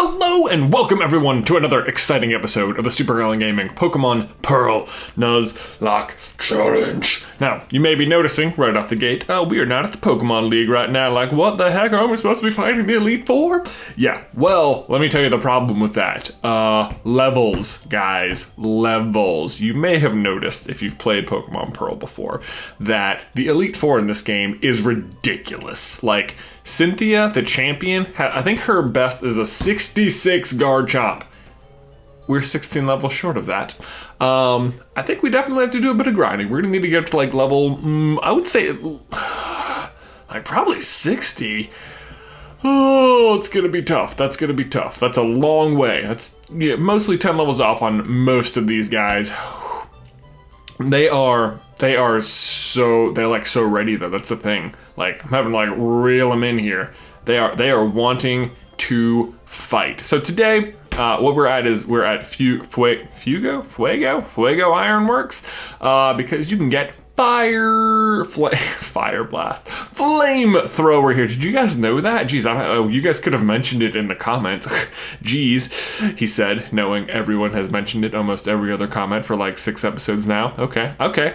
Hello and welcome everyone to another exciting episode of the Super Carlin Gaming Pokemon Pearl Nuzlocke Challenge. Now, you may be noticing right off the gate, we are not at the Pokemon League right now. Like, what the heck? Are we supposed to be fighting the Elite Four? Yeah, well, let me tell you the problem with that. Levels, guys. Levels. You may have noticed, if you've played Pokemon Pearl before, that the Elite Four in this game is ridiculous. Like, Cynthia, the champion, I think her best is a 66 Garchomp. We're 16 levels short of that. I think we definitely have to do a bit of grinding. We're gonna need to get to like level, I would say, like probably 60. Oh, it's gonna be tough. That's gonna be tough. That's a long way. That's mostly 10 levels off on most of these guys. They're like so ready though. That's the thing. Like, I'm having to like reel them in here. They are wanting to fight. So today, what we're at is we're at Fuego Ironworks, because you can get fire blast, flamethrower here. Did you guys know that? Jeez, you guys could have mentioned it in the comments. Jeez, he said, knowing everyone has mentioned it almost every other comment for like 6 episodes now. Okay,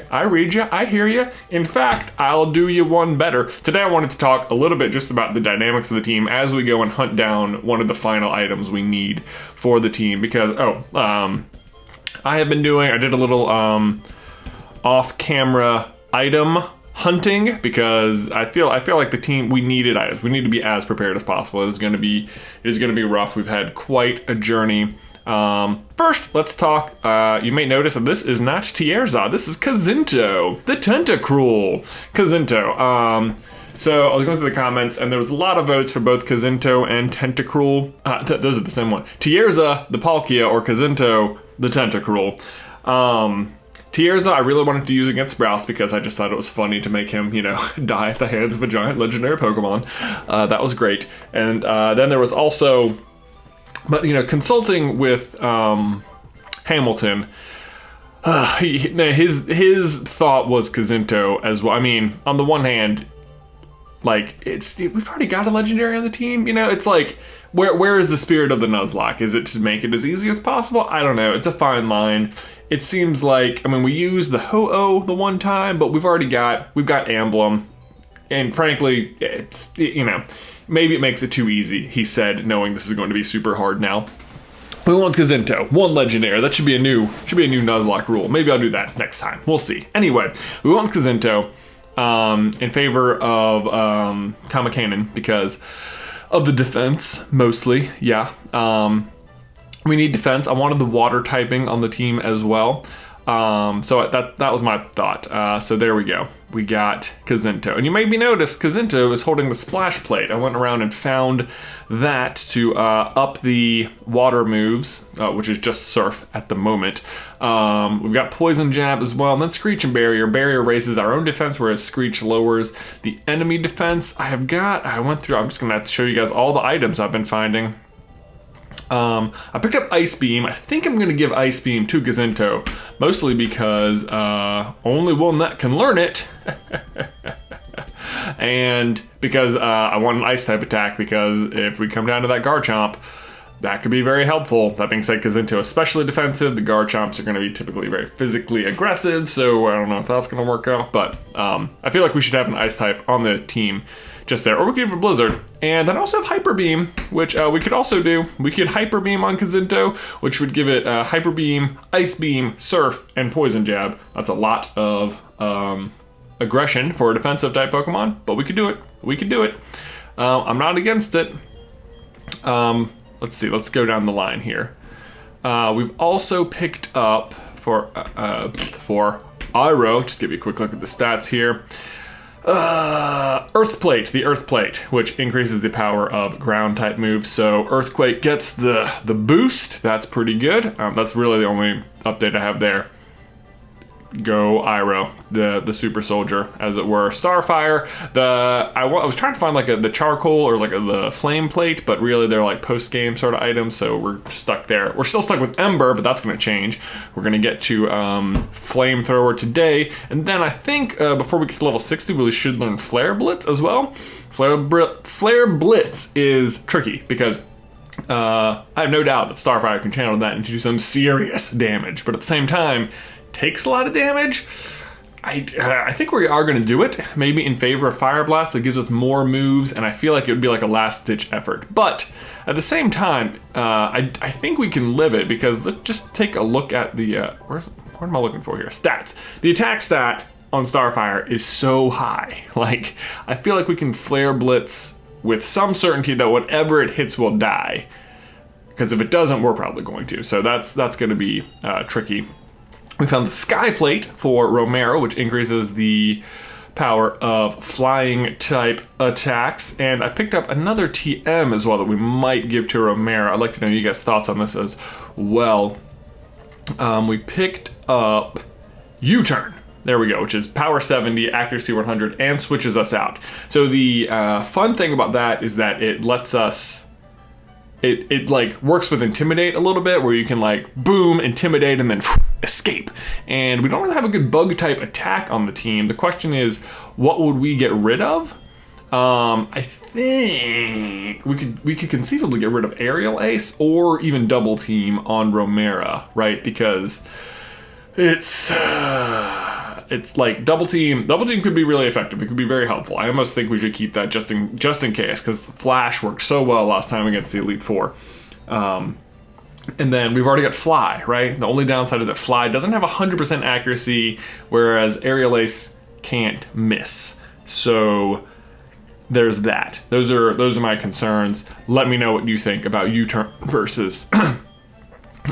I read you, I hear you. In fact, I'll do you one better. Today I wanted to talk a little bit just about the dynamics of the team as we go and hunt down one of the final items we need for the team, because I did a little off-camera item hunting, because I feel like the team, we needed items. We need to be as prepared as possible. It is going to be rough. We've had quite a journey. First, let's talk. You may notice that this is not Tierza. This is Kazinto, the Tentacruel Kazinto. So I was going through the comments, and there was a lot of votes for both Kazinto and Tentacruel. Those are the same one. Tierza, the Palkia, or Kazinto, the Tentacruel. Tierza, I really wanted to use against Sprouse because I just thought it was funny to make him, die at the hands of a giant legendary Pokemon. That was great. And then there was also, consulting with Hamilton, his thought was Kazinto as well. I mean, on the one hand, like, we've already got a legendary on the team, it's like, where is the spirit of the Nuzlocke? Is it to make it as easy as possible? I don't know, it's a fine line. It seems like, we used the Ho-Oh the one time, but we've got Emblem, and frankly, it's, maybe it makes it too easy, he said, knowing this is going to be super hard now. We want Kazinto, one legendary. That should be a new Nuzlocke rule. Maybe I'll do that next time. We'll see. Anyway, we want Kazinto in favor of Kamikanen because of the defense, mostly. Yeah. We need defense. I wanted the water typing on the team as well. So that was my thought. So there we go. We got Kazinto. And you maybe notice Kazinto is holding the splash plate. I went around and found that to up the water moves, which is just surf at the moment. We've got Poison Jab as well, and then Screech and Barrier. Barrier raises our own defense, whereas Screech lowers the enemy defense. I'm just gonna have to show you guys all the items I've been finding. I picked up Ice Beam. I think I'm going to give Ice Beam to Kazinto, mostly because only one that can learn it. And because I want an Ice type attack, because if we come down to that Garchomp, that could be very helpful. That being said, Kazinto especially defensive. The Garchomps are going to be typically very physically aggressive, so I don't know if that's going to work out, but I feel like we should have an Ice type on the team just there, or we could have a Blizzard, and then also have Hyper Beam, which we could also do. We could Hyper Beam on Kazinto, which would give it Hyper Beam, Ice Beam, Surf, and Poison Jab. That's a lot of aggression for a defensive type Pokemon, but we could do it. I'm not against it. Let's see. Let's go down the line here. We've also picked up for Iroh. Just give you a quick look at the stats here. Earth Plate, the Earth Plate, which increases the power of ground type moves. So Earthquake gets the boost. That's pretty good. That's really the only update I have there. Go Iroh, the super soldier, as it were. Starfire, I was trying to find like the charcoal or like the flame plate, but really they're like post-game sort of items, so we're stuck there. We're still stuck with Ember, but that's going to change. We're going to get to Flamethrower today, and then I think before we get to level 60, we should learn Flare Blitz as well. Flare Blitz is tricky because I have no doubt that Starfire can channel that and do some serious damage, but at the same time, takes a lot of damage. I think we are going to do it, maybe in favor of Fire Blast. That gives us more moves, and I feel like it would be like a last-ditch effort. But at the same time, I think we can live it, because let's just take a look at the, what am I looking for here? Stats. The attack stat on Starfire is so high. Like, I feel like we can Flare Blitz with some certainty that whatever it hits will die. Because if it doesn't, we're probably going to. So that's going to be tricky. We found the Sky Plate for Romero, which increases the power of flying type attacks. And I picked up another TM as well that we might give to Romero. I'd like to know you guys' thoughts on this as well. We picked up U-Turn. There we go, which is power 70, accuracy 100, and switches us out. So the fun thing about that is that it lets us, it like works with Intimidate a little bit, where you can like boom, intimidate, and then escape. And we don't really have a good bug type attack on the team. The question is, what would we get rid of? I think we could conceivably get rid of Aerial Ace or even Double Team on Romero, right? Because it's like Double Team could be really effective. It could be very helpful. I almost think we should keep that just in case, because Flash worked so well last time against the Elite Four. And then we've already got Fly, right? The only downside is that Fly doesn't have 100% accuracy, whereas Aerial Ace can't miss. So there's that. Those are my concerns. Let me know what you think about U-Turn versus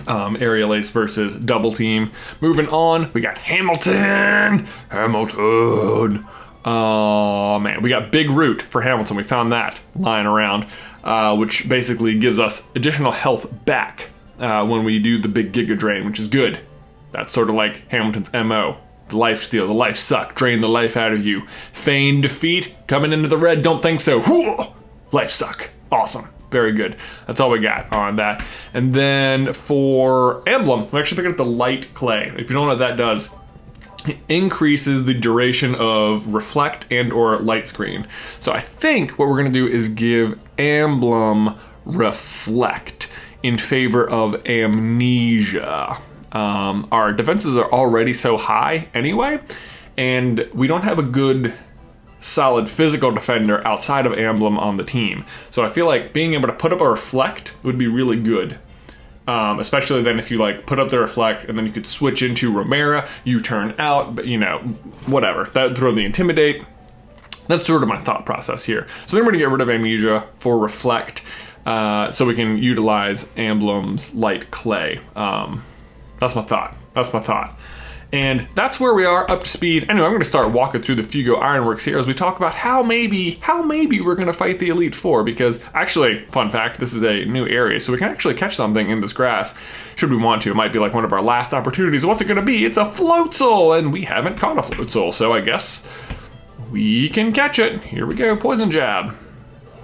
Aerial Ace versus Double Team. Moving on, we got Hamilton. Oh man, we got Big Root for Hamilton. We found that lying around, which basically gives us additional health back when we do the big Giga Drain, which is good. That's sort of like Hamilton's MO. The life steal, the life suck, drain the life out of you. Feign defeat, coming into the red, don't think so. Life suck, awesome. Very good. That's all we got on that. And then for Emblem, we actually picked up the Light Clay. If you don't know what that does, it increases the duration of Reflect and or Light Screen. So I think what we're gonna do is give Emblem Reflect in favor of Amnesia. Our defenses are already so high anyway, and we don't have a good solid physical defender outside of Emblem on the team. So I feel like being able to put up a Reflect would be really good. Especially then if you like put up the Reflect and then you could switch into Romero, you turn out, but you know, whatever. That would throw the Intimidate. That's sort of my thought process here. So then we're gonna get rid of Amnesia for Reflect, so we can utilize Emblem's Light Clay. That's my thought. And that's where we are, up to speed. Anyway, I'm going to start walking through the Fugo Ironworks here as we talk about how maybe we're going to fight the Elite Four, because actually, fun fact, this is a new area, so we can actually catch something in this grass, should we want to. It might be like one of our last opportunities. What's it going to be? It's a Floatzel, and we haven't caught a Floatzel, so I guess we can catch it. Here we go, Poison Jab.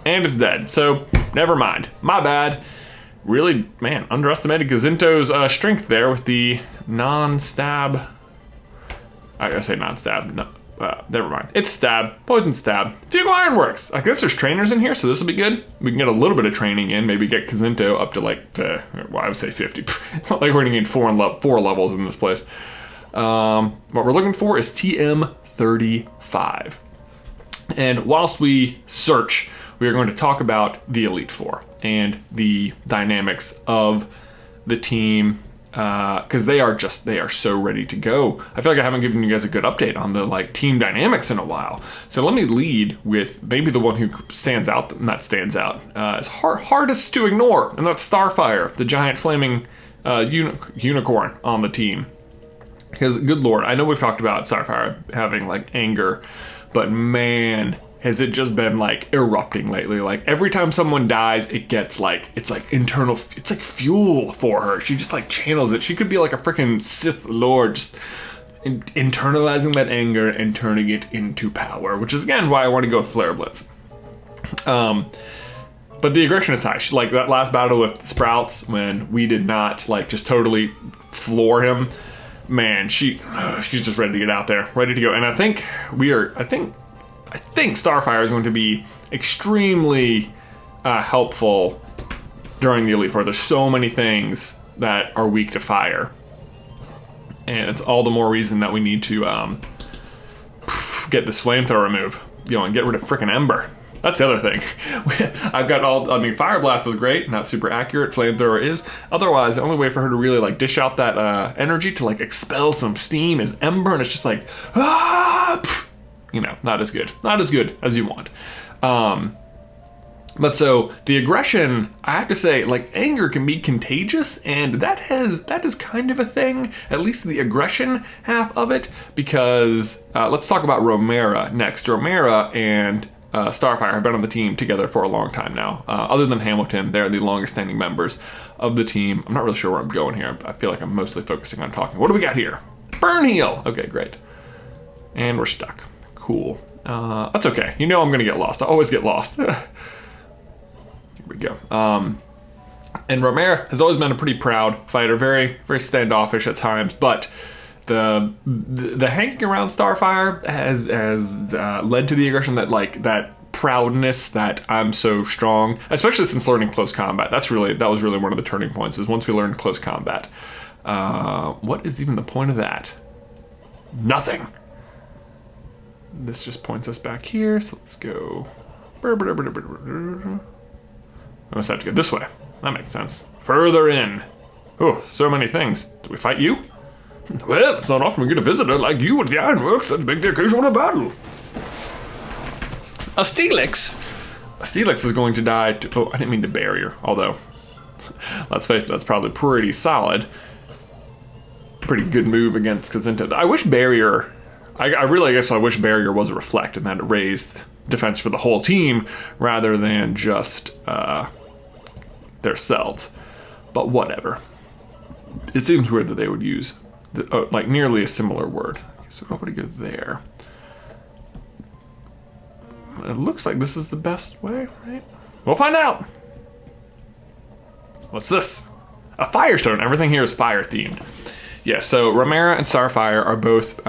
And it's dead, so never mind. My bad. Really, man, underestimated Gazinto's strength there with the non-stab. I gotta say non-stab, no, never mind. It's stab, poison stab. Fugo Ironworks. I guess there's trainers in here, so this will be good. We can get a little bit of training in, maybe get Gazinto up to like, well, I would say 50. Like we're gonna need four levels in this place. What we're looking for is TM35. And whilst we search, we are going to talk about the Elite Four and the dynamics of the team, because they are so ready to go. I feel like I haven't given you guys a good update on the like team dynamics in a while. So let me lead with maybe the one who stands out, is hardest to ignore, and that's Starfire, the giant flaming unicorn on the team. Because good lord, I know we've talked about Starfire having like anger, but man, has it just been like erupting lately. Like every time someone dies, it gets like, it's like internal, it's like fuel for her. She just like channels it. She could be like a freaking Sith Lord, just internalizing that anger and turning it into power, which is again why I want to go with Flare Blitz. But the aggression is high. She, like that last battle with Sprouts when we did not like just totally floor him, man, she's just ready to get out there, ready to go. And I think Starfire is going to be extremely helpful during the Elite Four. There's so many things that are weak to fire. And it's all the more reason that we need to get this flamethrower move. And get rid of frickin' Ember. That's the other thing. I've got Fire Blast is great, not super accurate. Flamethrower is. Otherwise, the only way for her to really like dish out that energy to like expel some steam is Ember, and it's just like, not as good. Not as good as you want. But so the aggression, I have to say, like anger can be contagious, and that is kind of a thing, at least the aggression half of it, because let's talk about Romera next. Romera and Starfire have been on the team together for a long time now. Other than Hamilton, they're the longest standing members of the team. I'm not really sure where I'm going here. I feel like I'm mostly focusing on talking. What do we got here? Burn heal. Okay, great. And we're stuck. Cool. That's okay. I'm going to get lost. I always get lost. Here we go. And Romera has always been a pretty proud fighter, very, very standoffish at times, but the hanging around Starfire has led to the aggression that proudness that I'm so strong, especially since learning close combat. That was really one of the turning points, is once we learned close combat. What is even the point of that? Nothing. This just points us back here, so let's go. I must have to go this way. That makes sense. Further in. Oh, so many things. Do we fight you? Well, it's not often we get a visitor like you at the Ironworks that make the occasion a battle. A Steelix? A Steelix is going to die to... Oh, I didn't mean to barrier. Although, let's face it, that's probably pretty solid. Pretty good move against Kazinto. I wish barrier... I wish barrier was a reflect and that it raised defense for the whole team rather than just themselves. But whatever. It seems weird that they would use nearly a similar word. Okay, so nobody go there. It looks like this is the best way, right? We'll find out. What's this? A Firestone. Everything here is fire themed. Yeah, so Romera and Starfire are both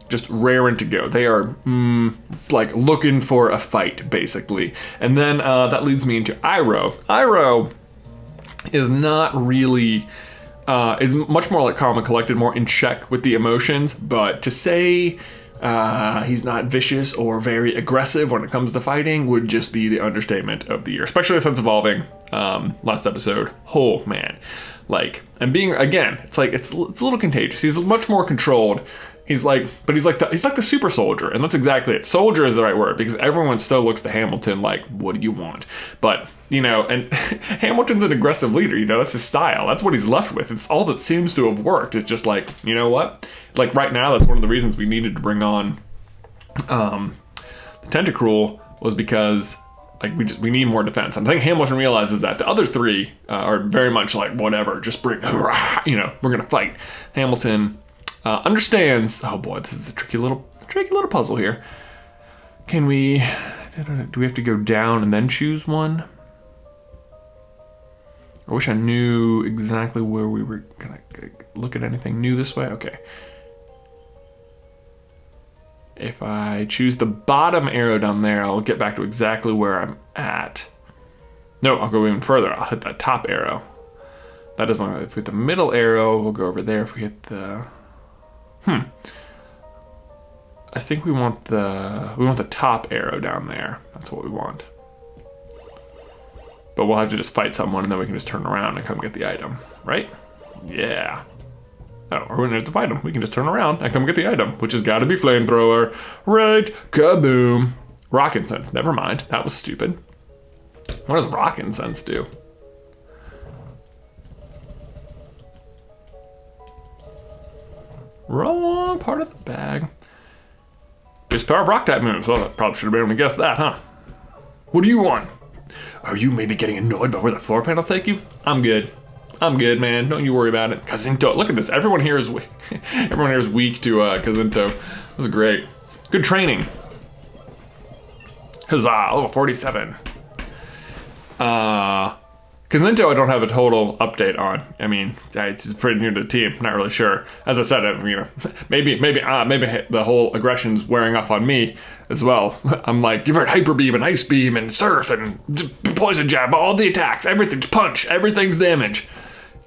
just raring to go. They are looking for a fight, basically. And then that leads me into Iroh. Iroh is not really... is much more like calm and collected, more in check with the emotions, but to say he's not vicious or very aggressive when it comes to fighting would just be the understatement of the year, especially since evolving last episode. Oh man, and being, again, it's a little contagious. He's much more controlled. He's like the super soldier, and that's exactly it. Soldier is the right word, because everyone still looks to Hamilton like, what do you want? But, and Hamilton's an aggressive leader, that's his style. That's what he's left with. It's all that seems to have worked. It's just you know what? Right now, that's one of the reasons we needed to bring on the Tentacruel, was because we need more defense. I think Hamilton realizes that. The other three are very much whatever, just bring, we're gonna fight. Hamilton understands. Oh boy, this is a tricky little puzzle here. Do we have to go down and then choose one? I wish I knew exactly where we were gonna look at anything new this way. Okay. If I choose the bottom arrow down there, I'll get back to exactly where I'm at. No, I'll go even further. I'll hit that top arrow. That doesn't. If we hit the middle arrow, we'll go over there. If we hit the I think we want the top arrow down there. That's what we want. But we'll have to just fight someone, and then we can just turn around and come get the item, right? Yeah. Oh, or we don't have to fight them. We can just turn around and come get the item, which has got to be flamethrower, right? Kaboom! Rock incense. Never mind. That was stupid. What does rock incense do? Wrong part of the bag. Just power of rock type moves. Well, I probably should have been able to guess that, huh? What do you want? Are you maybe getting annoyed by where the floor panels take you? I'm good. I'm good, man. Don't you worry about it. Kazinto. Look at this. Everyone here is weak. Everyone here is weak to Kazinto. This is great. Good training. Huzzah. Level 47. Because Ninto I don't have a total update on. I mean, it's pretty new to the team. Not really sure. As I said, maybe the whole aggression's wearing off on me as well. I'm like, you've heard Hyper Beam and Ice Beam and Surf and Poison Jab, all the attacks, everything's punch, everything's damage.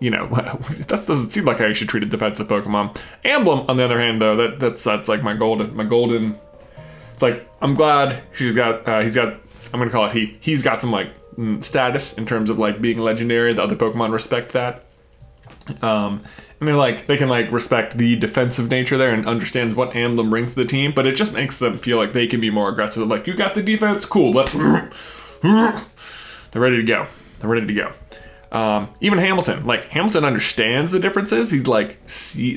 That doesn't seem like how you should treat a defensive Pokemon. Emblem, on the other hand, though, that's like my golden. It's like, I'm glad he's got, I'm gonna call it he. He's got some like status in terms of like being legendary. The other Pokemon respect that. And they can like respect the defensive nature there and understands what Emblem brings to the team, but it just makes them feel like they can be more aggressive. Like, you got the defense, cool, let's. They're ready to go. Even Hamilton, Hamilton understands the differences. He's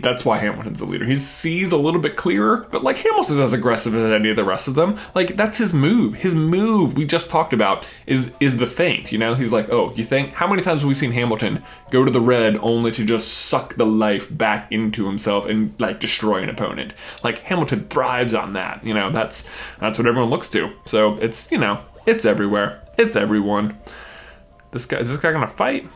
that's why Hamilton's the leader. He sees a little bit clearer, but Hamilton's as aggressive as any of the rest of them. That's his move. His move we just talked about is the feint, He's like, oh, you think? How many times have we seen Hamilton go to the red only to just suck the life back into himself and destroy an opponent? Hamilton thrives on that. That's what everyone looks to. So it's everywhere. It's everyone. Is this guy gonna fight?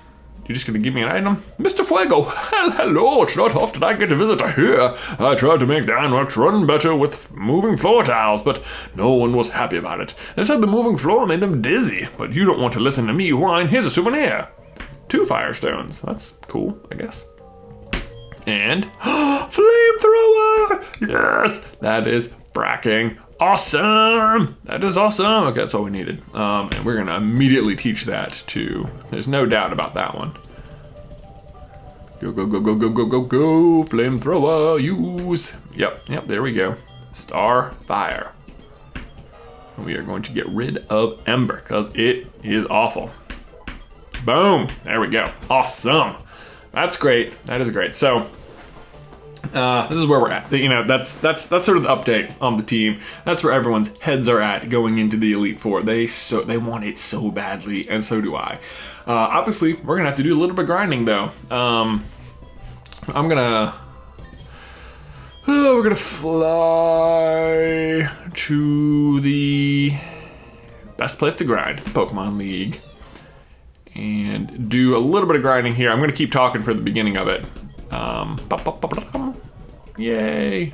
You're just gonna give me an item? Mr. Fuego! Hello, it's not often I get a visitor here. I tried to make the Anox run better with moving floor tiles, but no one was happy about it. They said the moving floor made them dizzy, but you don't want to listen to me whine. Here's a souvenir. 2 Firestones. That's cool, I guess. And flamethrower! Yes! That is fracking awesome! That is awesome! Okay, that's all we needed. And we're gonna immediately teach that to... There's no doubt about that one. Go, go, go, go, go, go, go, go! Flamethrower, use! Yep, there we go. Starfire. We are going to get rid of Ember, because it is awful. Boom! There we go. Awesome! That's great. That is great. So... this is where we're at. That's sort of the update on the team. That's where everyone's heads are at going into the Elite Four. They want it so badly, and so do I. Obviously, we're gonna have to do a little bit of grinding though. We're gonna fly to the best place to grind, the Pokemon League, and do a little bit of grinding here. I'm gonna keep talking for the beginning of it. Yay.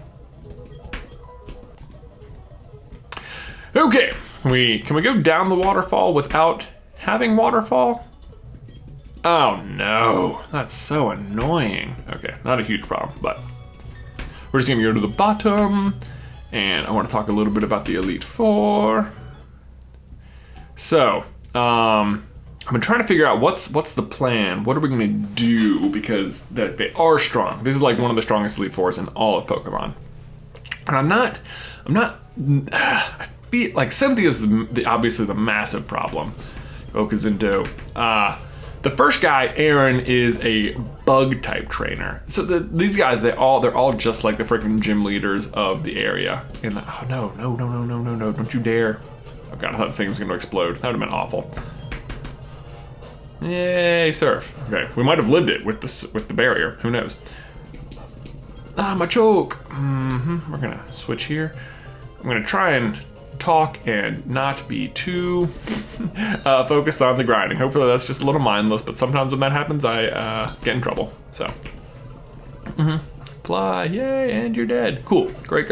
Okay, can we go down the waterfall without having waterfall? Oh no, that's so annoying. Okay, not a huge problem, but we're just gonna go to the bottom, and I want to talk a little bit about the Elite Four. So, I've been trying to figure out what's the plan. What are we gonna do? Because they are strong. This is one of the strongest Elite Fours in all of Pokemon. And I'm not. I feel like Cynthia's obviously the massive problem. Okazinto. The first guy, Aaron, is a bug type trainer. So these guys, they're all just like the freaking gym leaders of the area. And oh no, don't you dare! Oh god, I thought the thing was gonna explode. That would have been awful. Yay, Surf. Okay, we might have lived it with the barrier. Who knows? My choke. We're gonna switch here. I'm gonna try and talk and not be too focused on the grinding. Hopefully that's just a little mindless, but sometimes when that happens, I get in trouble. So, fly, yay, and you're dead. Cool, great.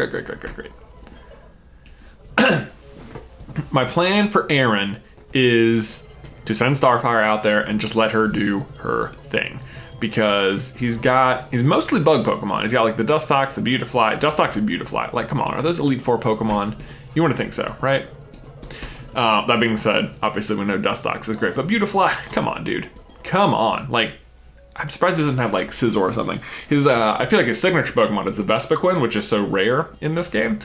My plan for Aaron is to send Starfire out there and just let her do her thing. Because he's mostly bug Pokemon. He's got the Dustox, the Beautifly. Dustox and Beautifly. Come on, are those Elite Four Pokemon? You want to think so, right? That being said, obviously we know Dustox is great, but Beautifly, come on, dude. Come on. I'm surprised he doesn't have Scizor or something. I feel like his signature Pokemon is the Vespiquen, which is so rare in this game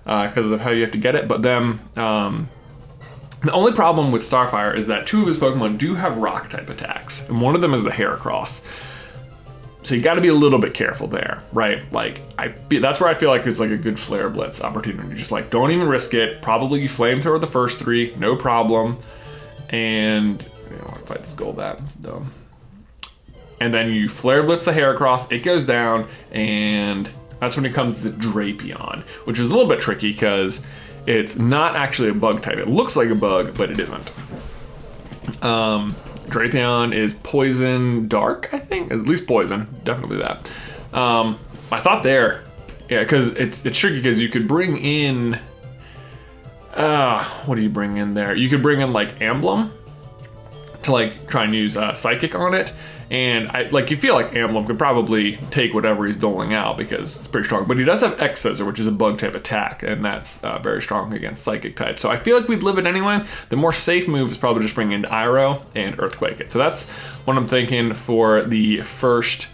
because of how you have to get it. But then the only problem with Starfire is that 2 of his Pokemon do have rock type attacks, and one of them is the Heracross. So you got to be a little bit careful there, right? That's where I feel like there's a good Flare Blitz opportunity. Just don't even risk it. Probably you Flamethrower the first 3, no problem. And I don't want to fight this Golbat, it's dumb. And then you Flare Blitz the Heracross, it goes down, and that's when it comes to Drapion, which is a little bit tricky because it's not actually a bug type. It looks like a bug, but it isn't. Drapion is poison dark, I think. At least poison, definitely that. I thought there, yeah, because it's tricky because you could bring in, what do you bring in there? You could bring in like Emblem to like try and use Psychic on it. And you feel like Emblem could probably take whatever he's doling out because it's pretty strong. But he does have X Scissor, which is a bug type attack, and that's very strong against Psychic type. So I feel like we'd live it anyway. The more safe move is probably just bring in Iroh and Earthquake it. So that's what I'm thinking for the first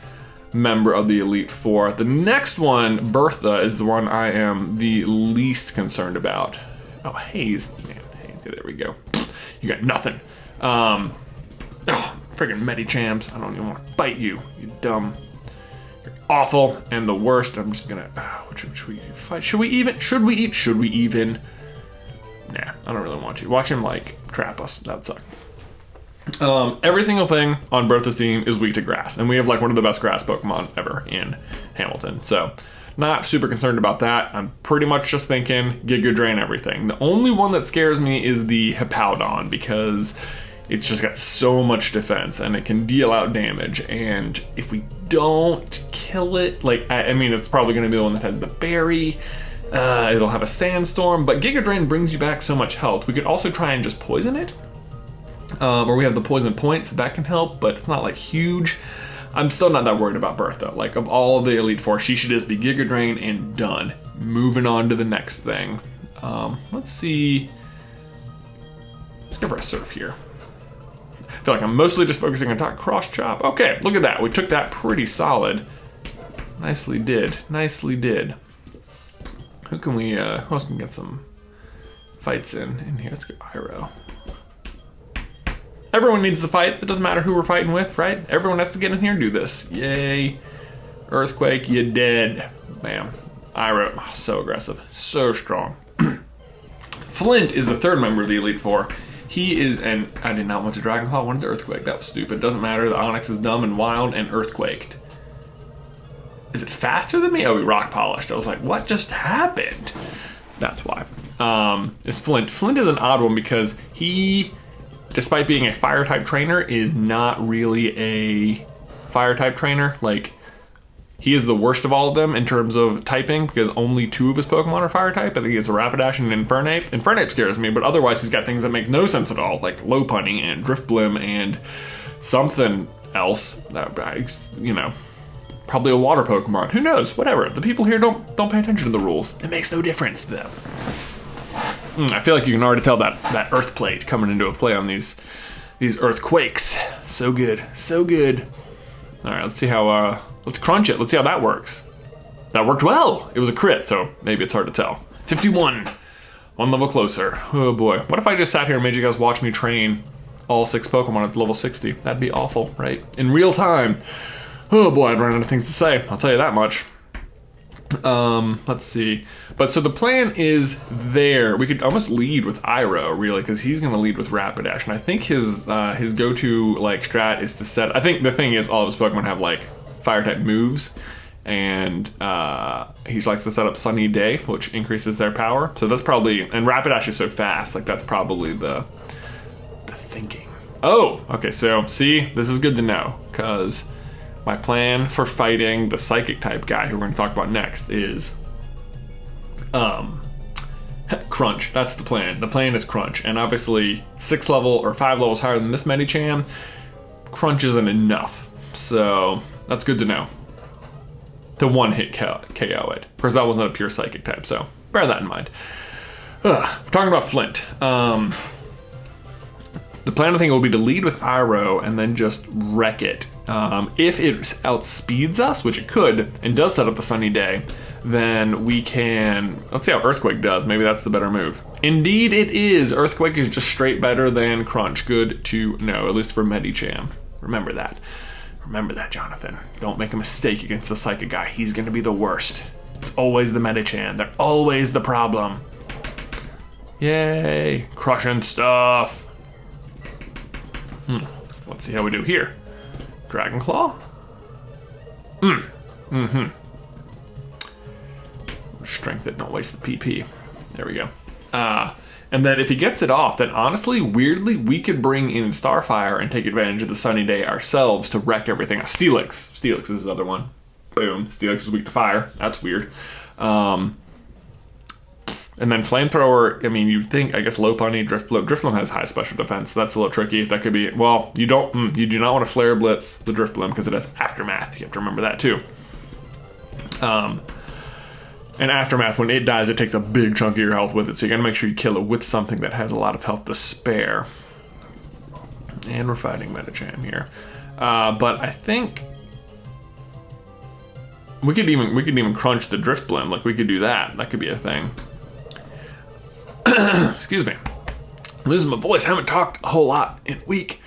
member of the Elite Four. The next one, Bertha, is the one I am the least concerned about. Oh, Haze. Man, Haze, there we go. You got nothing. Friggin' Medichamps, I don't even want to fight you, you dumb. You're awful and the worst. I'm just gonna, should we fight? Should we even? Nah, I don't really want you. Watch him like trap us, that'd suck. Every single thing on Bertha's team is weak to grass, and we have like one of the best grass Pokemon ever in Hamilton. So not super concerned about that. I'm pretty much just thinking Giga Drain everything. The only one that scares me is the Hippowdon because it's just got so much defense and it can deal out damage. And if we don't kill it, like, I mean, it's probably going to be the one that has the berry. It'll have a sandstorm, but Giga Drain brings you back so much health. We could also try and just poison it. Or we have the poison point, so that can help, but it's not like huge. I'm still not that worried about Bertha. Like, of all the Elite Four, she should just be Giga Drain and done. Moving on to the next thing. Let's see. Let's go for a Surf here. I feel like I'm mostly just focusing on Cross Chop. Okay, look at that. We took that pretty solid. Nicely did. Nicely did. Who can we, who else can get some fights in here? Let's go Iroh. Everyone needs the fights. It doesn't matter who we're fighting with, right? Everyone has to get in here and do this. Yay. Earthquake, you dead. Bam. Iroh, oh, so aggressive. So strong. Flint is the third member of the Elite Four. He is, and I did not want to Dragon Claw, I wanted the Earthquake. That was stupid. Doesn't matter. The Onyx is dumb and wild and Earthquaked. Is it faster than me? Oh, we Rock Polished. I was like, what just happened? That's why. It's Flint. Flint is an odd one because he, despite being a Fire-type trainer, is not really a Fire-type trainer. Like, he is the worst of all of them in terms of typing because only 2 of his Pokemon are Fire-type. I think he has a Rapidash and an Infernape. Infernape scares me, but otherwise he's got things that make no sense at all, like Lopunny and Driftblim and something else that, you know, probably a water Pokemon. Who knows? Whatever. The people here don't pay attention to the rules. It makes no difference to them. I feel like you can already tell that Earth Plate coming into a play on these Earthquakes. So good. So good. All right, let's see how, let's crunch it. Let's see how that works. That worked well. It was a crit, so maybe it's hard to tell. 51, 1 level closer. Oh boy. What if I just sat here and made you guys watch me train all 6 Pokemon at level 60? That'd be awful, right? In real time. Oh boy, I'd run out of things to say. I'll tell you that much. Let's see. But so the plan is there. We could almost lead with Iroh, really, because he's going to lead with Rapidash. And I think his go-to like strat is to set. I think the thing is all of his Pokemon have like Fire-type moves, and he likes to set up Sunny Day, which increases their power. So that's probably, and Rapidash is so fast, like that's probably the thinking. Oh, okay. So see, this is good to know because my plan for fighting the Psychic type guy who we're going to talk about next is Crunch. That's the plan. The plan is Crunch, and obviously 6 level or 5 levels higher than this Medicham, Crunch isn't enough. So that's good to know. To one-hit KO it. Of course, that wasn't a pure Psychic type, so bear that in mind. We're talking about Flint. The plan, I think, will be to lead with Iroh and then just wreck it. If it outspeeds us, which it could, and does set up the Sunny Day, then we can... Let's see how Earthquake does. Maybe that's the better move. Indeed, it is. Earthquake is just straight better than Crunch. Good to know, at least for Medicham. Remember that. Remember that, Jonathan. Don't make a mistake against the Psychic guy. He's going to be the worst. It's always the Medicham. They're always the problem. Yay. Crushing stuff. Let's see how we do here. Dragon Claw. Strength it, don't waste the PP. There we go. And then if he gets it off, then honestly, weirdly, we could bring in Starfire and take advantage of the sunny day ourselves to wreck everything. Steelix is the other one. Boom. Steelix is weak to fire. That's weird. And then Flamethrower, I mean, you'd think, I guess, Lopunny, Drifloon. Drifloon has high special defense, so that's a little tricky. That could be, well, you do not want to Flare Blitz the Drifloon because it has Aftermath. You have to remember that too. And Aftermath, when it dies, it takes a big chunk of your health with it, so you gotta make sure you kill it with something that has a lot of health to spare. And we're fighting Metacham here. But I think we could even crunch the Drifblim. Like, we could do that. That could be a thing. Excuse me. I'm losing my voice. I haven't talked a whole lot in a week.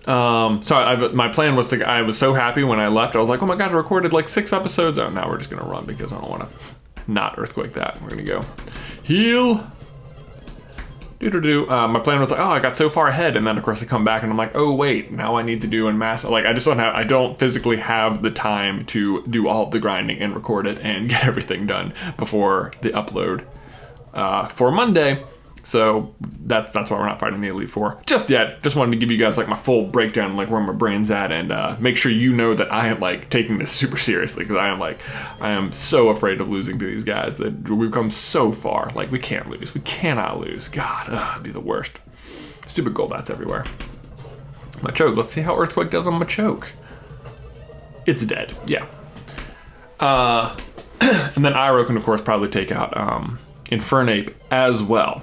My plan was to, I was so happy when I left. I was like, oh my god, I recorded like 6 episodes. Oh, now we're just gonna run because I don't want to not Earthquake that. We're gonna go heal. My plan was like, oh, I got so far ahead, and then of course I come back and I'm like, oh wait, now I need to do like I don't physically have the time to do all of the grinding and record it and get everything done before the upload for Monday. So that's why we're not fighting the Elite Four just yet. Just wanted to give you guys like my full breakdown, like where my brain's at, and make sure you know that I am like taking this super seriously, because I am so afraid of losing to these guys that we've come so far. Like, we can't lose. We cannot lose. God, it'd be the worst. Stupid Golbats everywhere. Machoke. Let's see how Earthquake does on Machoke. It's dead. Yeah. And then Iroh can of course probably take out Infernape as well.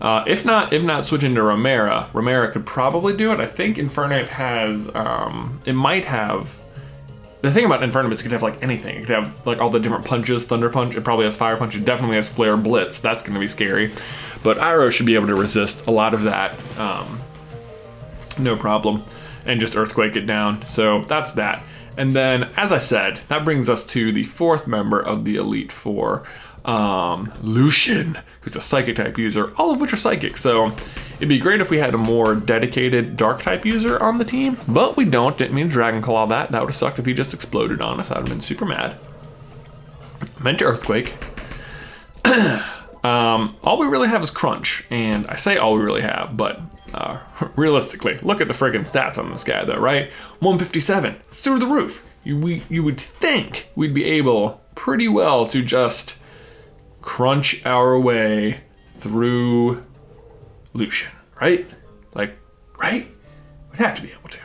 If not switching to Romera. Romera could probably do it. I think Infernape has, it might have, the thing about Infernape is it could have like anything. It could have like all the different punches, Thunder Punch, it probably has Fire Punch, it definitely has Flare Blitz. That's gonna be scary. But Iroh should be able to resist a lot of that, no problem. And just Earthquake it down. So that's that. And then, as I said, that brings us to the 4th member of the Elite Four. Lucian, who's a Psychic type user, all of which are Psychic, so it'd be great if we had a more dedicated Dark type user on the team, but we don't. Didn't mean to Dragon Claw that. That would have sucked if he just exploded on us. I would have been super mad. Meant to Earthquake. All we really have is Crunch, and I say all we really have, but realistically, look at the friggin' stats on this guy though, right? 157, it's through the roof. You would think we'd be able pretty well to just crunch our way through Lucian, right? Like, right? We'd have to be able to.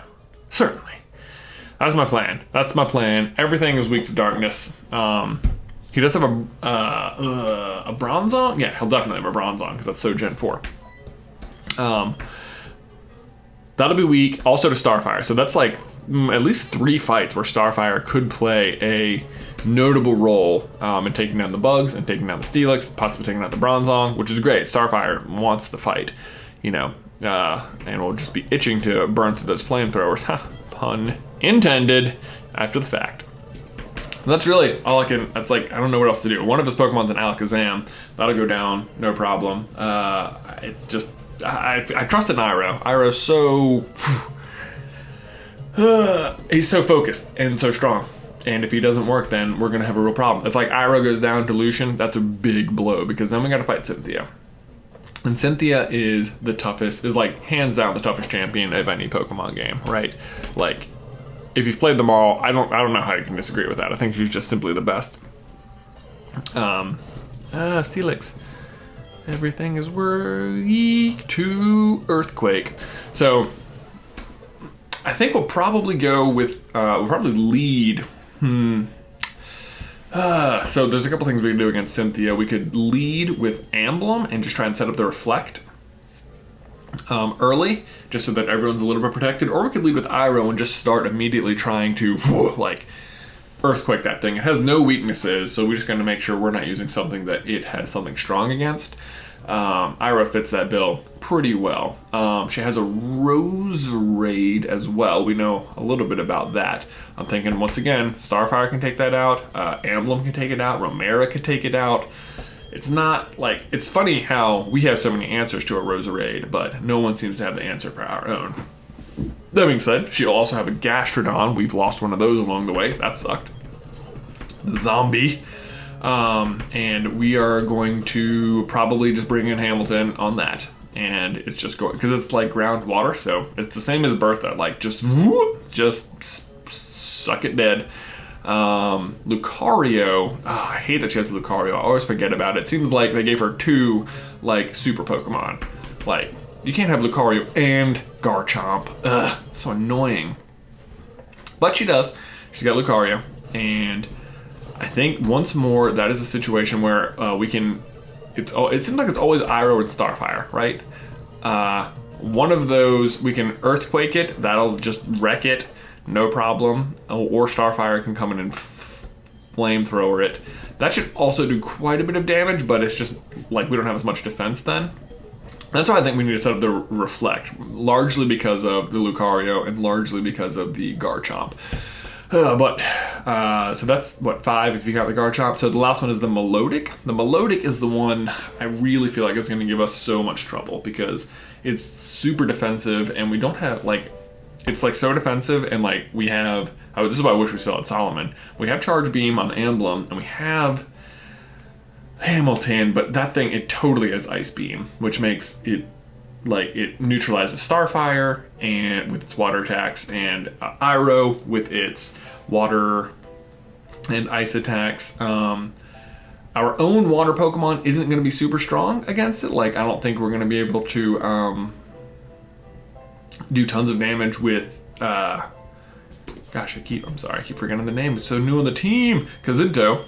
Certainly. That's my plan. That's my plan. Everything is weak to darkness. He does have a Bronzong? Yeah, he'll definitely have a Bronzong because that's so Gen 4. That'll be weak. Also to Starfire. So that's like at least 3 fights where Starfire could play a notable role in taking down the bugs and taking down the Steelix, possibly taking out the Bronzong, which is great. Starfire wants the fight, you know, and we'll just be itching to burn through those flamethrowers. Ha, pun intended, after the fact. That's really all I can, that's like, I don't know what else to do. One of his Pokemon's an Alakazam. That'll go down, no problem. It's just, I trust in Iroh. Iroh's so, he's so focused and so strong. And if he doesn't work, then we're gonna have a real problem. If like Iroh goes down to Lucian, that's a big blow, because then we gotta fight Cynthia. And Cynthia is the toughest, is like hands down the toughest champion of any Pokemon game, right? Like, if you've played them all, I don't know how you can disagree with that. I think she's just simply the best. Steelix. Everything is weak to Earthquake. So I think we'll probably go with, we'll probably lead. So there's a couple things we can do against Cynthia. We could lead with Emblem and just try and set up the Reflect early, just so that everyone's a little bit protected. Or we could lead with Iroh and just start immediately trying to, like, Earthquake that thing. It has no weaknesses, so we just gotta make sure we're not using something that it has something strong against. Iroh fits that bill pretty well. She has a Roserade as well. We know a little bit about that. I'm thinking, once again, Starfire can take that out, Emblem can take it out, Romera could take it out. It's not like, it's funny how we have so many answers to a Roserade, but no one seems to have the answer for our own. That being said, she'll also have a Gastrodon. We've lost one of those along the way. That sucked. The zombie. And we are going to probably just bring in Hamilton on that. And it's just going, because it's like groundwater, so it's the same as Bertha, like just suck it dead. Lucario, I hate that she has Lucario. I always forget about it. It seems like they gave her 2 like super Pokemon. Like, you can't have Lucario and Garchomp. Ugh, so annoying. But she does. She's got Lucario, and I think once more that is a situation where we can. It seems like it's always Iroh and Starfire, right? One of those we can Earthquake it. That'll just wreck it, no problem. Or Starfire can come in and flamethrower it. That should also do quite a bit of damage, but it's just like we don't have as much defense then. That's why I think we need to set up the Reflect, largely because of the Lucario and largely because of the Garchomp. So that's, what, 5 if you count the Garchomp. So the last one is the Melodic. The Melodic is the one I really feel like is going to give us so much trouble because it's super defensive and we don't have, like, it's like so defensive and like we have, this is why I wish we still had Solomon. We have Charge Beam on the Emblem and we have Hamilton, but that thing, it totally has Ice Beam, which makes it, like, it neutralizes Starfire and with its water attacks and Iroh with its water and ice attacks. Our own water Pokemon isn't going to be super strong against it. Like, I don't think we're going to be able to do tons of damage with gosh, I keep forgetting the name. It's so new on the team. Kazinto.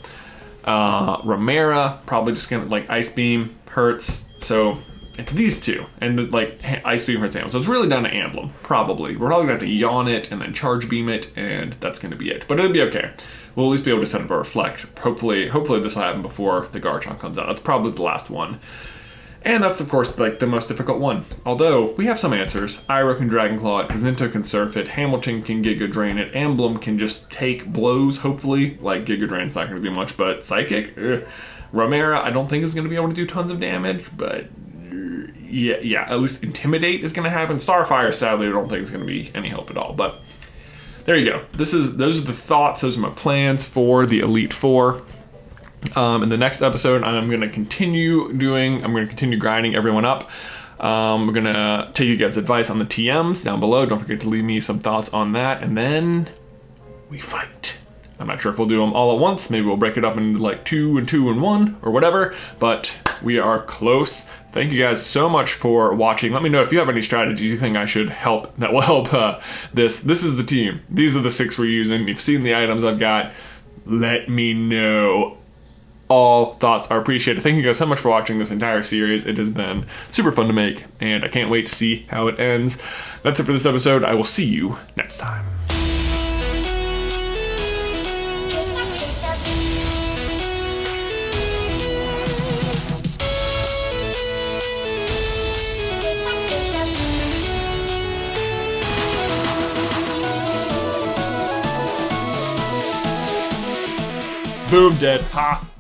Ramera, probably just gonna, like, Ice Beam hurts. So it's these two, and like Ice Beam hurts Hamilton. So it's really down to Emblem, probably. We're probably gonna have to Yawn it and then Charge Beam it, and that's gonna be it. But it'll be okay. We'll at least be able to set up a Reflect. Hopefully this will happen before the Garchomp comes out. That's probably the last one. And that's, of course, like the most difficult one. Although, we have some answers. Iroh can Dragon Claw it, Kazinto can Surf it, Hamilton can Giga Drain it, Emblem can just take blows, hopefully. Like, Giga Drain's not going to do much, but Psychic? Ramera, I don't think is going to be able to do tons of damage, but yeah, at least Intimidate is going to happen. Starfire, sadly, I don't think is going to be any help at all, but there you go. Those are the thoughts, those are my plans for the Elite Four. In the next episode, I'm going to continue grinding everyone up. We're going to take you guys' advice on the TMs down below. Don't forget to leave me some thoughts on that. And then we fight. I'm not sure if we'll do them all at once. Maybe we'll break it up into like 2 and 2 and 1 or whatever. But we are close. Thank you guys so much for watching. Let me know if you have any strategies you think I should help that will help this. This is the team. These are the 6 we're using. You've seen the items I've got. Let me know. All thoughts are appreciated. Thank you guys so much for watching this entire series. It has been super fun to make, and I can't wait to see how it ends. That's it for this episode. I will see you next time. Boom, dead. Ha!